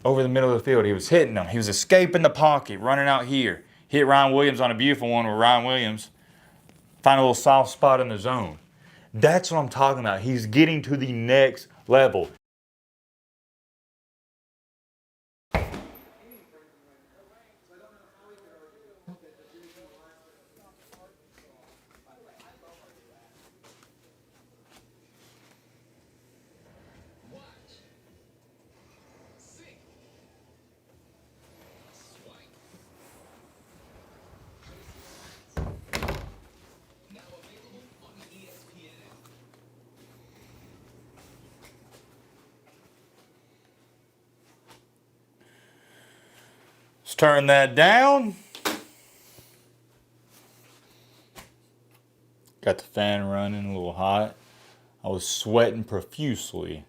over the middle of the field. He was hitting them. He was escaping the pocket, running out here. Hit Ryan Williams on a beautiful one with Ryan Williams. Find a little soft spot in the zone. That's what I'm talking about. He's getting to the next level. Let's turn that down. Got the fan running a little hot. I was sweating profusely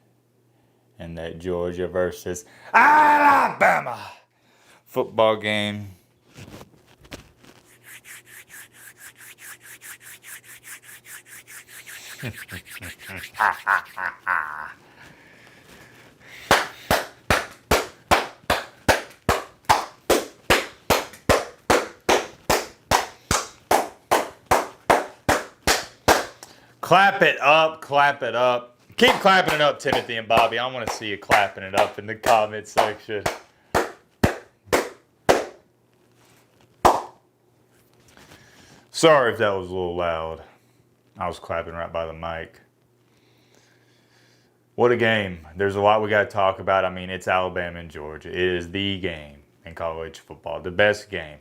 in that Georgia versus Alabama football game. Clap it up, clap it up. Keep clapping it up, Timothy and Bobby. I want to see you clapping it up in the comment section. Sorry if that was a little loud. I was clapping right by the mic. What a game. There's a lot we got to talk about. I mean, it's Alabama and Georgia. It is the game in college football, the best game.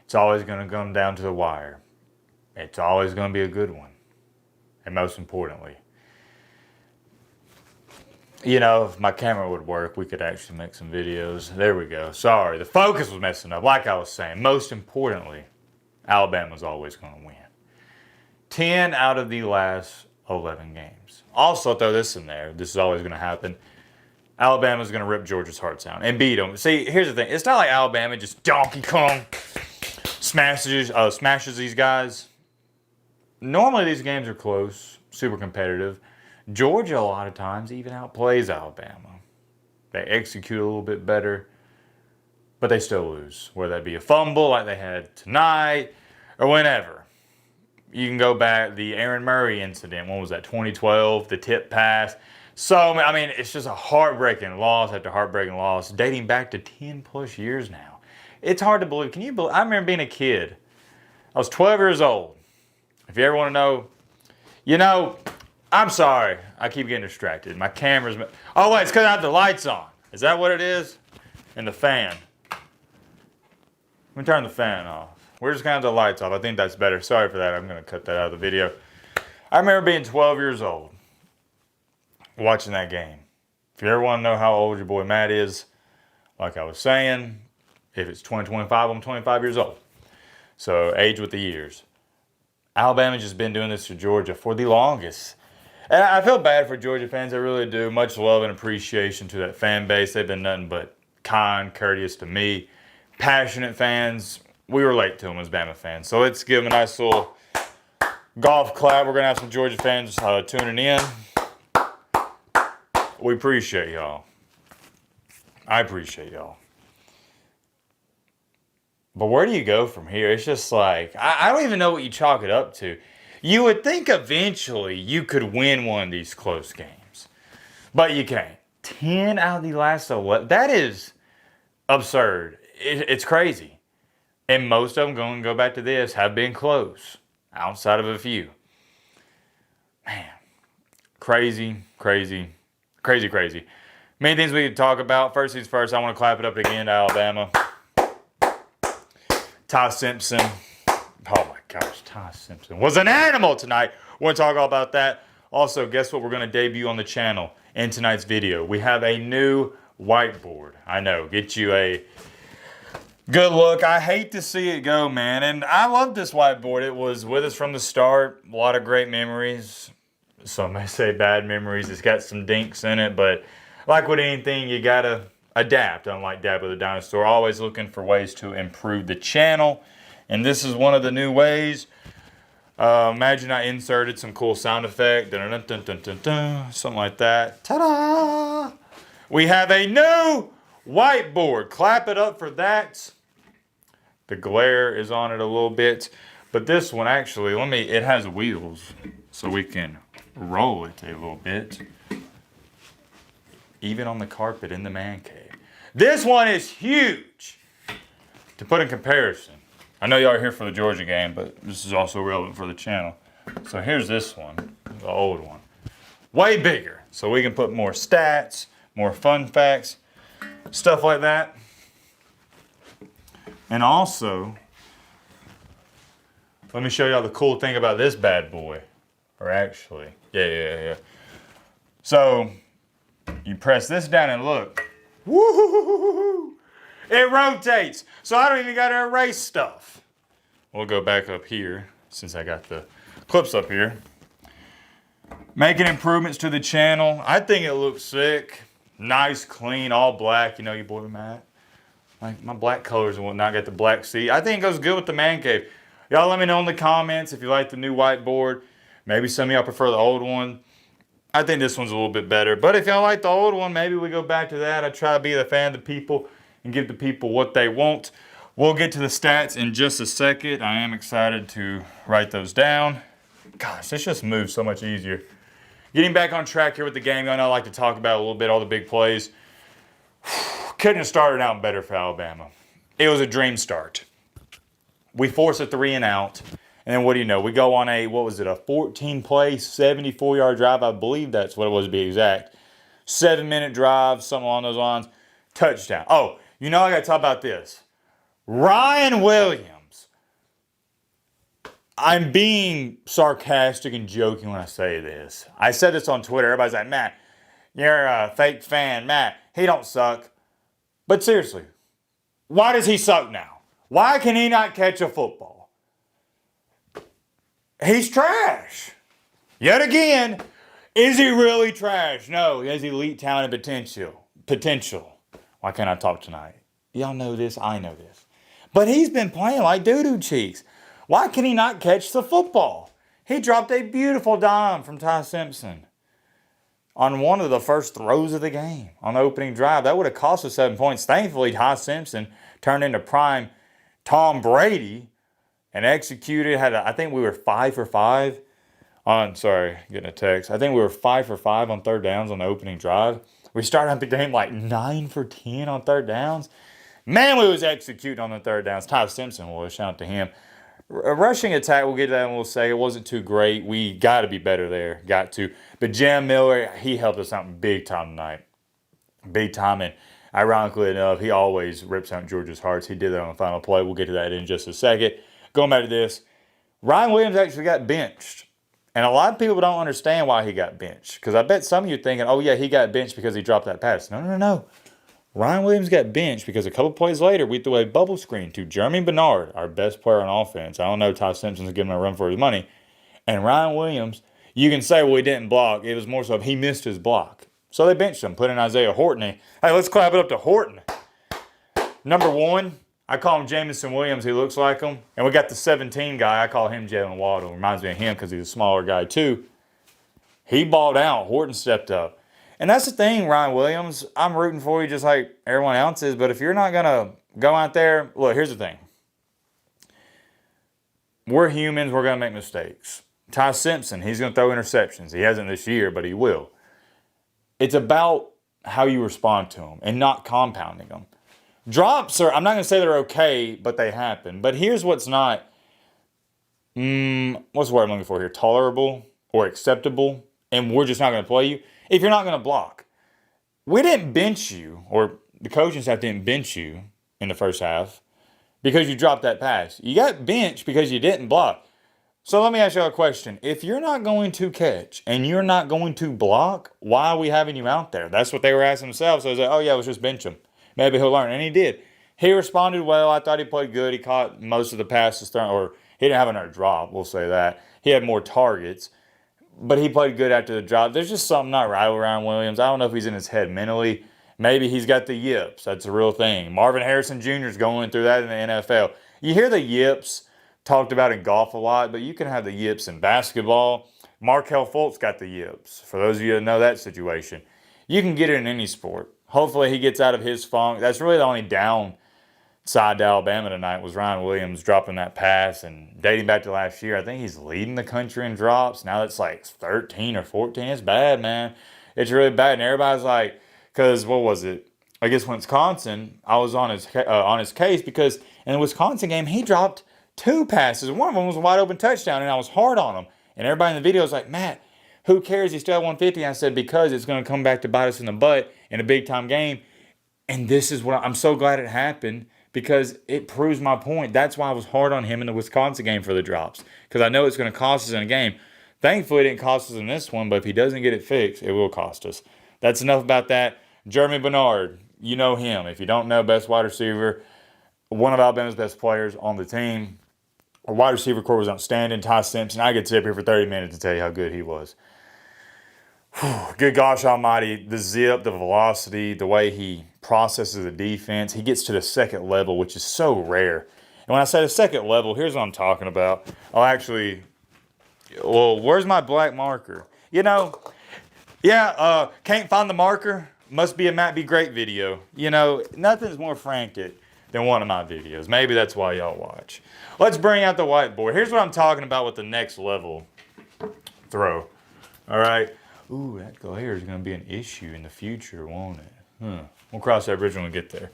It's always going to come down to the wire. It's always going to be a good one. And most importantly, you know, if my camera would work, we could actually make some videos. There we go. Sorry, the focus was messing up. Like I was saying, most importantly, Alabama's always going to win. 10 out of the last 11 games. Also, throw this in there. This is always going to happen. Alabama's going to rip Georgia's hearts out and beat them. See, here's the thing. It's not like Alabama just Donkey Kong smashes these guys. Normally, these games are close, super competitive. Georgia, a lot of times, even outplays Alabama. They execute a little bit better, but they still lose. Whether that be a fumble like they had tonight or whenever. You can go back, the Aaron Murray incident, when was that, 2012, the tip pass. So, I mean, it's just a heartbreaking loss after heartbreaking loss, dating back to 10 plus years now. It's hard to believe. Can you believe? I remember being a kid. I was 12 years old. If you ever want to know, you know, I'm sorry. I keep getting distracted. My camera's... Oh, wait, it's because I have the lights on. Is that what it is? And the fan. Let me turn the fan off. We're just going to have the lights off. I think that's better. Sorry for that. I'm going to cut that out of the video. I remember being 12 years old, watching that game. If you ever want to know how old your boy Matt is, like I was saying, if it's 2025, I'm 25 years old. So, age with the years. Alabama's just been doing this to Georgia for the longest. And I feel bad for Georgia fans, I really do. Much love and appreciation to that fan base. They've been nothing but kind, courteous to me. Passionate fans. We relate to them as Bama fans. So let's give them a nice little golf clap. We're going to have some Georgia fans tuning in. We appreciate y'all. I appreciate y'all. But where do you go from here? It's just like, I don't even know what you chalk it up to. You would think eventually you could win one of these close games. But you can't. 10 out of the last 11. That is absurd. It's crazy. And most of them, going to go back to this, have been close. Outside of a few. Man. Crazy, crazy, crazy, crazy. Many things we could talk about. First things first, I want to clap it up again to Alabama. Ty Simpson, oh my gosh, Ty Simpson was an animal tonight. We're going to talk all about that. Also, guess what we're going to debut on the channel in tonight's video? We have a new whiteboard. I know, get you a good look. I hate to see it go, man. And I love this whiteboard. It was with us from the start. A lot of great memories. Some may say bad memories. It's got some dinks in it, but like with anything, you got to adapt, unlike Dad with a Dinosaur. Always looking for ways to improve the channel. And this is one of the new ways. Imagine I inserted some cool sound effect. Dun, dun, dun, dun, dun, dun, something like that. Ta-da! We have a new Whiteboard. Clap it up for that. The glare is on it a little bit. But this one actually, it has wheels. So we can roll it a little bit. Even on the carpet in the man cave. This one is huge. To put in comparison. I know y'all are here for the Georgia game, but this is also relevant for the channel. So here's this one, the old one. Way bigger. So we can put more stats, more fun facts, stuff like that. And also, let me show y'all the cool thing about this bad boy. Or actually, yeah. So, you press this down and look. Woo! It rotates. So I don't even got to erase stuff. We'll go back up here since I got the clips up here. Making improvements to the channel. I think it looks sick. Nice, clean, all black. You know your boy Matt. Like my black colors and whatnot. Got the black seat. I think it goes good with the man cave. Y'all let me know in the comments if you like the new whiteboard. Maybe some of y'all prefer the old one. I think this one's a little bit better. But if y'all like the old one, maybe we go back to that. I try to be the fan of the people and give the people what they want. We'll get to the stats in just a second. I am excited to write those down. Gosh, this just moves so much easier. Getting back on track here with the game, I know I like to talk about a little bit all the big plays. Couldn't have started out better for Alabama. It was a dream start. We force a 3 and out. And then what do you know? We go on a 14-play, 74-yard drive. I believe that's what it was to be exact. 7-minute drive, something along those lines. Touchdown. Oh, you know I got to talk about this. Ryan Williams. I'm being sarcastic and joking when I say this. I said this on Twitter. Everybody's like, Matt, you're a fake fan. Matt, he don't suck. But seriously, why does he suck now? Why can he not catch a football? He's trash. Yet again, is he really trash? No, he has elite talent and potential. Why can't I talk tonight? Y'all know this, I know this. But he's been playing like doo-doo cheeks. Why can he not catch the football? He dropped a beautiful dime from Ty Simpson on one of the first throws of the game on the opening drive. That would have cost us 7 points. Thankfully, Ty Simpson turned into prime Tom Brady and executed. I think we were 5 for 5 on, getting a text. I think we were 5 for 5 on third downs on the opening drive. We started out the game like 9 for 10 on third downs. Man, we was executing on the third downs. Ty Simpson was, shout out to him. A rushing attack, we'll get to that in a little second. It wasn't too great. We got to be better there. Got to. But Jam Miller, he helped us out big time tonight. Big time. And ironically enough, he always rips out Georgia's hearts. He did that on the final play. We'll get to that in just a second. Going back to this, Ryan Williams actually got benched. And a lot of people don't understand why he got benched. Because I bet some of you are thinking, oh yeah, he got benched because he dropped that pass. No. Ryan Williams got benched because a couple plays later, we threw a bubble screen to Jeremy Bernard, our best player on offense. I don't know, Ty Simpson's giving him a run for his money. And Ryan Williams, you can say, well, he didn't block. It was more so he missed his block. So they benched him, put in Isaiah Horton. Hey, let's clap it up to Horton. Number 1, I call him Jamison Williams. He looks like him. And we got the 17 guy. I call him Jalen Waddle. Reminds me of him because he's a smaller guy too. He balled out. Horton stepped up. And that's the thing, Ryan Williams. I'm rooting for you just like everyone else is. But if you're not going to go out there, look, here's the thing. We're humans. We're going to make mistakes. Ty Simpson, he's going to throw interceptions. He hasn't this year, but he will. It's about how you respond to them and not compounding them. Drops are, I'm not going to say they're okay, but they happen. But here's what's not, what's the word I'm looking for here? Tolerable or acceptable. And we're just not going to play you. If you're not going to block. We didn't bench you, or the coaching staff didn't bench you in the first half because you dropped that pass. You got benched because you didn't block. So let me ask you a question. If you're not going to catch and you're not going to block, why are we having you out there? That's what they were asking themselves. So they said, oh yeah, let's just bench him. Maybe he'll learn. And he did. He responded well. I thought he played good. He caught most of the passes thrown, or he didn't have another drop, we'll say that. He had more targets. But he played good after the drop. There's just something not right with Ryan Williams. I don't know if he's in his head mentally. Maybe he's got the yips. That's a real thing. Marvin Harrison Jr. is going through that in the NFL. You hear the yips talked about in golf a lot, but you can have the yips in basketball. Markelle Fultz got the yips. For those of you that know that situation. You can get it in any sport. Hopefully he gets out of his funk. That's really the only downside to Alabama tonight was Ryan Williams dropping that pass. And dating back to last year, I think he's leading the country in drops. Now it's like 13 or 14. It's bad, man. It's really bad. And everybody's like, because what was it? I guess Wisconsin, I was on his case because in the Wisconsin game, he dropped 2 passes. One of them was a wide open touchdown, and I was hard on him. And everybody in the video was like, Matt, who cares? He's still at 150. And I said, because it's going to come back to bite us in the butt in a big-time game. And this is what I'm so glad it happened because it proves my point. That's why I was hard on him in the Wisconsin game for the drops because I know it's going to cost us in a game. Thankfully, it didn't cost us in this one, but if he doesn't get it fixed, it will cost us. That's enough about that. Jeremy Bernard, you know him. If you don't know, best wide receiver, one of Alabama's best players on the team. Our wide receiver core was outstanding. Ty Simpson, I could sit up here for 30 minutes to tell you how good he was. Good gosh almighty, the zip, the velocity, the way he processes the defense. He gets to the second level, which is so rare. And when I say the second level, here's what I'm talking about. Where's my black marker? Can't find the marker. Must be a MattBeGreat's video. Nothing's more frantic than one of my videos. Maybe that's why y'all watch. Let's bring out the whiteboard. Here's what I'm talking about with the next level throw. All right. Ooh, that glare is going to be an issue in the future, won't it? We'll cross that bridge when we get there.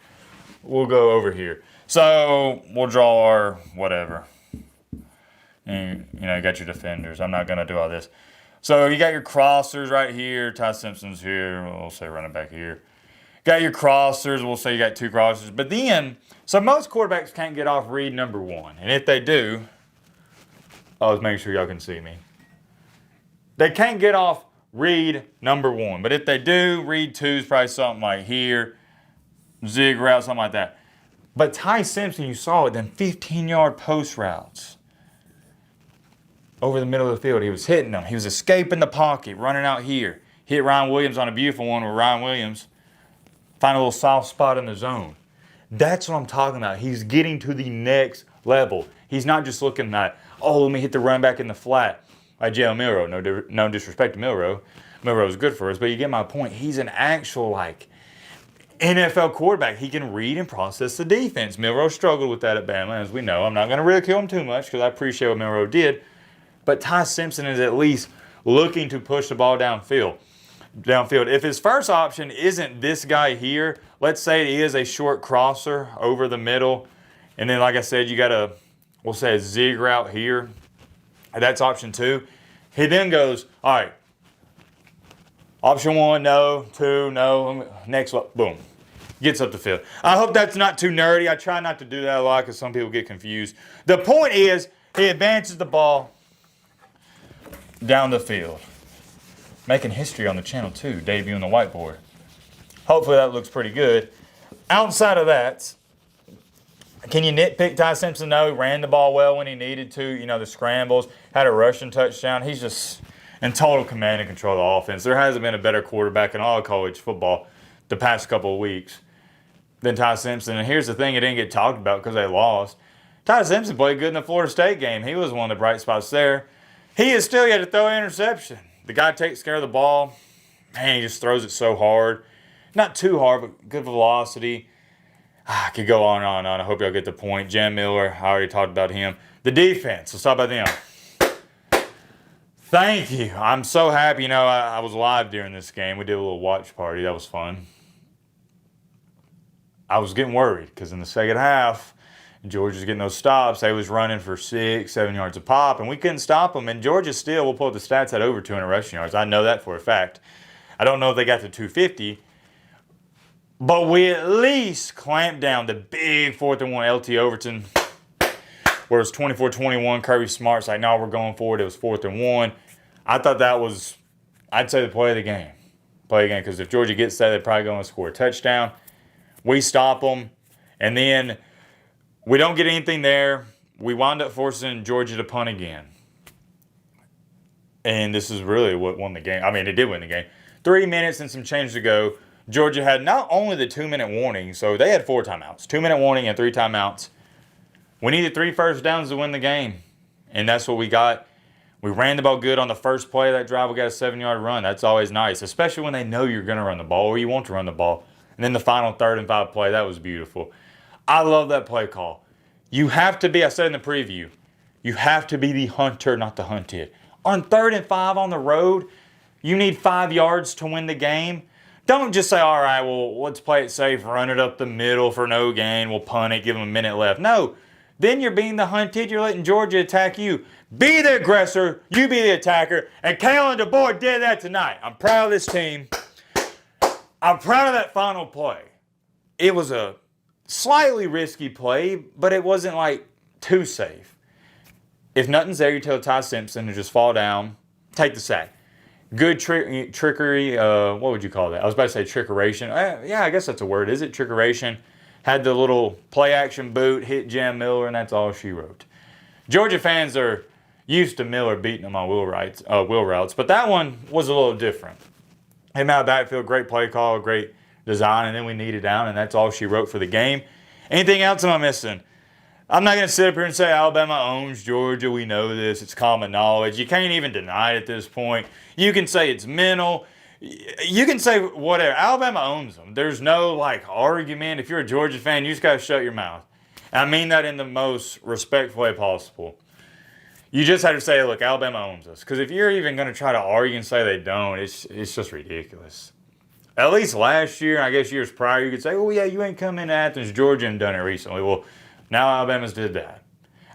We'll go over here. So we'll draw our whatever. And, you got your defenders. I'm not going to do all this. So you got your crossers right here. Ty Simpson's here. We'll say running back here. Got your crossers. We'll say you got 2 crossers. But then, so most quarterbacks can't get off read number 1. And if they do, I was making sure y'all can see me. They can't get off read number 1. But if they do, read 2 is probably something like here. Zig route, something like that. But Ty Simpson, you saw it, them 15-yard post routes. Over the middle of the field. He was hitting them. He was escaping the pocket, running out here. Hit Ryan Williams on a beautiful one where Ryan Williams find a little soft spot in the zone. That's what I'm talking about. He's getting to the next level. He's not just looking at, let me hit the run back in the flat. Like Jalen Milroe. No disrespect to Milroe. Milroe is good for us, but you get my point. He's an actual, NFL quarterback. He can read and process the defense. Milroe struggled with that at Bama, as we know. I'm not going to ridicule him too much because I appreciate what Milroe did. But Ty Simpson is at least looking to push the ball downfield. If his first option isn't this guy here, let's say it is a short crosser over the middle, and then like I said, you got we'll say a zig route here. That's option 2. He then goes, all right, option 1, no, 2, no, next, boom. Gets up the field. I hope that's not too nerdy. I try not to do that a lot because some people get confused. The point is, he advances the ball down the field. Making history on the channel too, debuting the whiteboard. Hopefully that looks pretty good. Outside of that, can you nitpick Ty Simpson? No, he ran the ball well when he needed to. The scrambles, had a rushing touchdown. He's just in total command and control of the offense. There hasn't been a better quarterback in all of college football the past couple of weeks than Ty Simpson. And here's the thing, it didn't get talked about because they lost. Ty Simpson played good in the Florida State game. He was one of the bright spots there. He is still yet to throw an interception. The guy takes care of the ball. Man, he just throws it so hard. Not too hard, but good velocity. I could go on and on and on. I hope y'all get the point. Jam Miller, I already talked about him. The defense, let's talk about them. Thank you. I'm so happy. I was live during this game. We did a little watch party. That was fun. I was getting worried because in the second half, Georgia's getting those stops. They was running for 6, 7 yards a pop, and we couldn't stop them. And Georgia still, we'll pull up the stats, had over 200 rushing yards. I know that for a fact. I don't know if they got to 250, but we at least clamped down the big 4th and 1 LT Overton, where it's 24-21. Kirby Smart's like, no, we're going for it. It was 4th and 1. I thought that was, I'd say, the play of the game. Because if Georgia gets that, they're probably going to score a touchdown. We stop them, and then we don't get anything there. We wound up forcing Georgia to punt again. And this is really what won the game. I mean, it did win the game. 3 minutes and some change to go. Georgia had not only the 2-minute warning, so they had 4 timeouts. 2-minute warning and 3 timeouts. We needed 3 first downs to win the game. And that's what we got. We ran the ball good on the first play of that drive. We got a 7-yard run. That's always nice, especially when they know you're going to run the ball or you want to run the ball. And then the final 3rd and 5 play, that was beautiful. I love that play call. You have to be, I said in the preview, you have to be the hunter, not the hunted. On 3rd and 5 on the road, you need 5 yards to win the game. Don't just say, all right, well, let's play it safe, run it up the middle for no gain, we'll punt it, give them a minute left. No, then you're being the hunted, you're letting Georgia attack you. Be the aggressor, you be the attacker, and Kalen DeBoer did that tonight. I'm proud of this team. I'm proud of that final play. It was a slightly risky play, but it wasn't like too safe. If nothing's there, you tell Ty Simpson to just fall down, take the sack. Good trickery, what would you call that? I was about to say trickeration. Yeah, I guess that's a word. Is it trickeration? Had the little play action boot, hit Jam Miller, and that's all she wrote. Georgia fans are used to Miller beating them on wheel routes, but that one was a little different. Him out of backfield, great play call, great design, and then we kneed it down, and that's all she wrote for the game. Anything else am I missing? I'm not going to sit up here and say Alabama owns Georgia. We know this. It's common knowledge. You can't even deny it at this point. You can say it's mental. You can say whatever. Alabama owns them. There's no argument. If you're a Georgia fan, you just got to shut your mouth. And I mean that in the most respectful way possible. You just have to say, look, Alabama owns us. Because if you're even going to try to argue and say they don't, it's just ridiculous. At least last year, I guess years prior, you could say, oh, yeah, you ain't come into Athens, Georgia, and done it recently. Well, now Alabama's did that.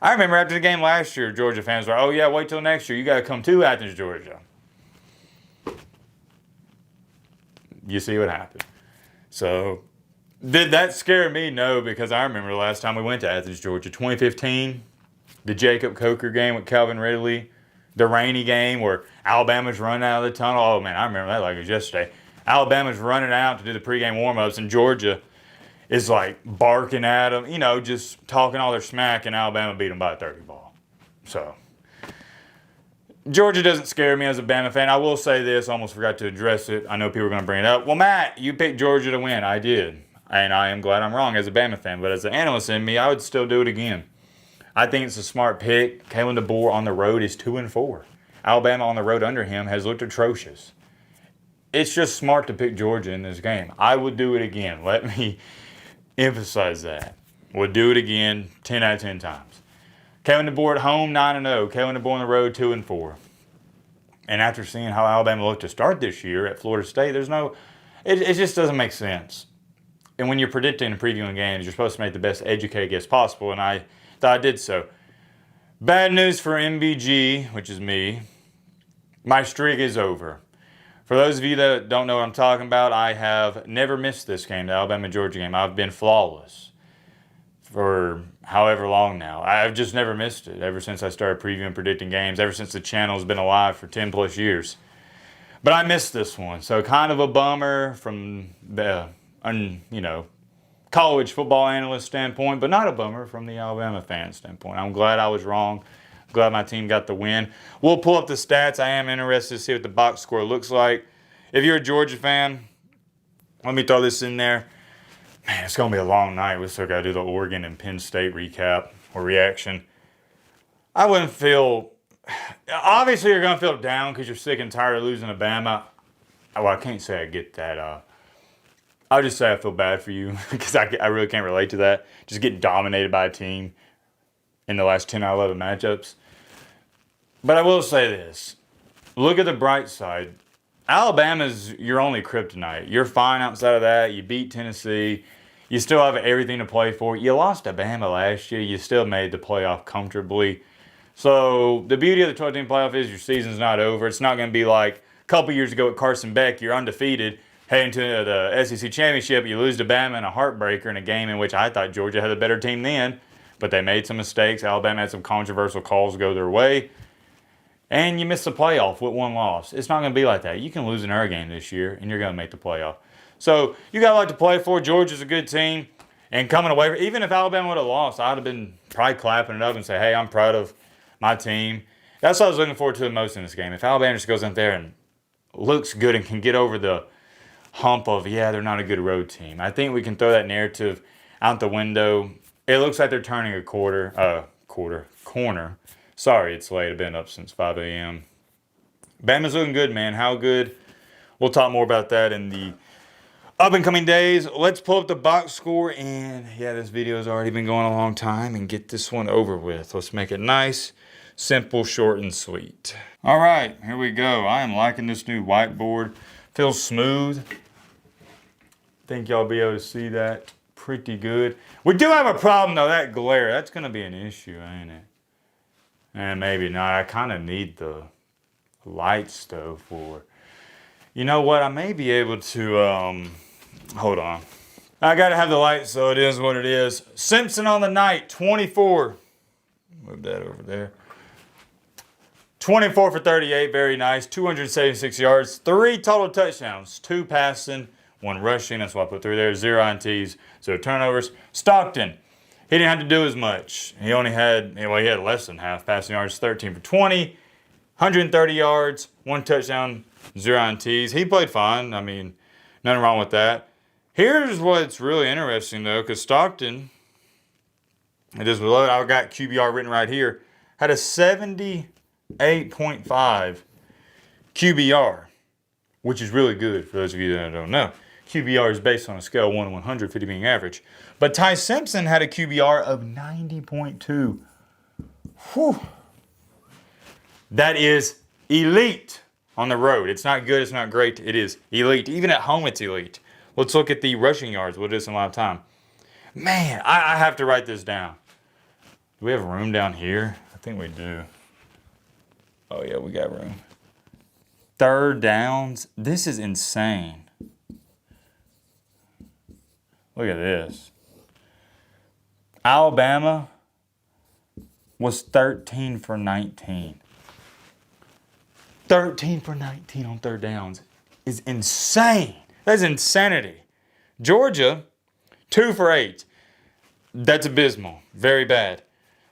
I remember after the game last year, Georgia fans were, oh, yeah, wait till next year. You got to come to Athens, Georgia. You see what happened. So, did that scare me? No, because I remember the last time we went to Athens, Georgia, 2015, the Jacob Coker game with Calvin Ridley, the rainy game where Alabama's running out of the tunnel. Oh, man, I remember that like it was yesterday. Alabama's running out to do the pregame warm-ups, and Georgia is barking at them, just talking all their smack, and Alabama beat them by a 30 ball. So, Georgia doesn't scare me as a Bama fan. I will say this, I almost forgot to address it. I know people are going to bring it up. Well, Matt, you picked Georgia to win. I did. And I am glad I'm wrong as a Bama fan. But as an analyst in me, I would still do it again. I think it's a smart pick. Kalen DeBoer on the road is 2-4. Alabama on the road under him has looked atrocious. It's just smart to pick Georgia in this game. I would do it again. Let me emphasize that. Would do it again 10 out of 10 times. Kalen DeBoer at home, 9-0. Kalen DeBoer on the road, 2-4. And after seeing how Alabama looked to start this year at Florida State, it just doesn't make sense. And when you're predicting and previewing games, you're supposed to make the best educated guess possible, and I thought I did so. Bad news for MBG, which is me. My streak is over. For those of you that don't know what I'm talking about, I have never missed this game, the Alabama-Georgia game. I've been flawless for however long now. I've just never missed it ever since I started previewing and predicting games, ever since the channel's been alive for 10 plus years. But I missed this one, so kind of a bummer from the, college football analyst standpoint, but not a bummer from the Alabama fan standpoint. I'm glad I was wrong. Glad my team got the win. We'll pull up the stats. I am interested to see what the box score looks like. If you're a Georgia fan, let me throw this in there. Man, it's going to be a long night. We still got to do the Oregon and Penn State recap or reaction. I wouldn't feel... Obviously, you're going to feel down because you're sick and tired of losing to Bama. Well, I can't say I get that. I'll just say I feel bad for you because I really can't relate to that. Just getting dominated by a team in the last 10 out of 11 matchups. But I will say this. Look at the bright side. Alabama's your only kryptonite. You're fine outside of that. You beat Tennessee. You still have everything to play for. You lost to Bama last year. You still made the playoff comfortably. So the beauty of the 12-team playoff is your season's not over. It's not going to be like a couple years ago with Carson Beck. You're undefeated heading to the SEC championship. You lose to Bama in a heartbreaker in a game in which I thought Georgia had a better team then. But they made some mistakes. Alabama had some controversial calls go their way. And you missed the playoff with one loss. It's not going to be like that. You can lose an air game this year, and you're going to make the playoff. So you got a lot to play for. Georgia's a good team. And coming away, even if Alabama would have lost, I'd have been probably clapping it up and say, hey, I'm proud of my team. That's what I was looking forward to the most in this game. If Alabama just goes in there and looks good and can get over the hump of, yeah, they're not a good road team. I think we can throw that narrative out the window. It looks like they're turning a corner. Sorry, it's late. I've been up since 5 a.m. Bama's looking good, man. How good? We'll talk more about that in the up and coming days. Let's pull up the box score, and yeah, this video has already been going a long time, and get this one over with. Let's make it nice, simple, short, and sweet. All right, here we go. I am liking this new whiteboard. Feels smooth. Think y'all be able to see that pretty good. We do have a problem though, that glare. That's gonna be an issue, ain't it? And maybe not. I kind of need the lights though for, you know what? I may be able to, hold on. I gotta have the lights, so it is what it is. Simpson on the night, 24. Move that over there. 24 for 38, very nice. 276 yards, 3 total touchdowns, 2 passing, 1 rushing. That's why I put 3 there. 0 INTs, 0 turnovers. Stockton, he didn't have to do as much. He only had, well, he had less than half passing yards, 13 for 20, 130 yards, 1 touchdown, 0 INTs. He played fine. I mean, nothing wrong with that. Here's what's really interesting though, because Stockton, it is below. I got QBR written right here, had a 78.5 QBR, which is really good for those of you that don't know. QBR is based on a scale of 1 to 100, 50 being average. But Ty Simpson had a QBR of 90.2. Whew. That is elite on the road. It's not good, it's not great, it is elite. Even at home, it's elite. Let's look at the rushing yards. We'll do this in a lot of time. Man, I have to write this down. Do we have room down here? I think we do. Oh yeah, we got room. 3rd downs. This is insane. Look at this. Alabama was 13 for 19. 13 for 19 on 3rd downs is insane. That's insanity. Georgia, 2 for 8. That's abysmal. Very bad.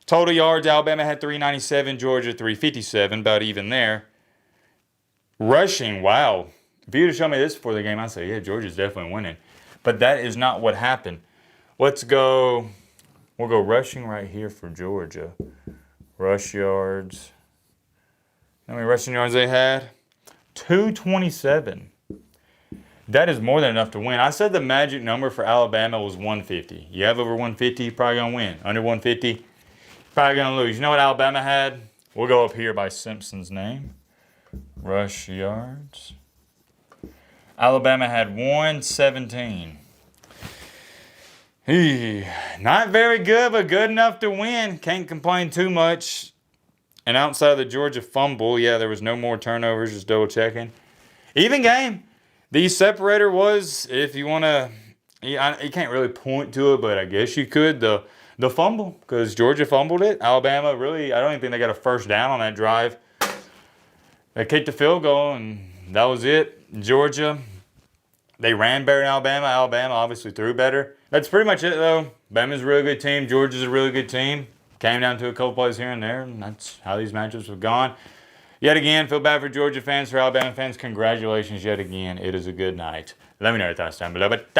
Total yards, Alabama had 397, Georgia 357, about even there. Rushing, wow. If you'd have shown me this before the game, I'd say, yeah, Georgia's definitely winning. But that is not what happened. Let's go, we'll go rushing right here for Georgia. Rush yards. How many rushing yards they had? 227. That is more than enough to win. I said the magic number for Alabama was 150. You have over 150, you're probably going to win. Under 150, probably going to lose. You know what Alabama had? We'll go up here by Simpson's name. Rush yards. Alabama had 117. Not very good, but good enough to win. Can't complain too much. And outside of the Georgia fumble, yeah, there was no more turnovers, just double checking. Even game. The separator was, if you want to, you can't really point to it, but I guess you could, the fumble, because Georgia fumbled it. Alabama really, I don't even think they got a first down on that drive. They kicked the field goal, and that was it. Georgia, they ran better than Alabama. Alabama obviously threw better. That's pretty much it, though. Bama's a really good team. Georgia's a really good team. Came down to a couple plays here and there, and that's how these matchups have gone. Yet again, feel bad for Georgia fans, for Alabama fans. Congratulations yet again. It is a good night. Let me know your thoughts down below. But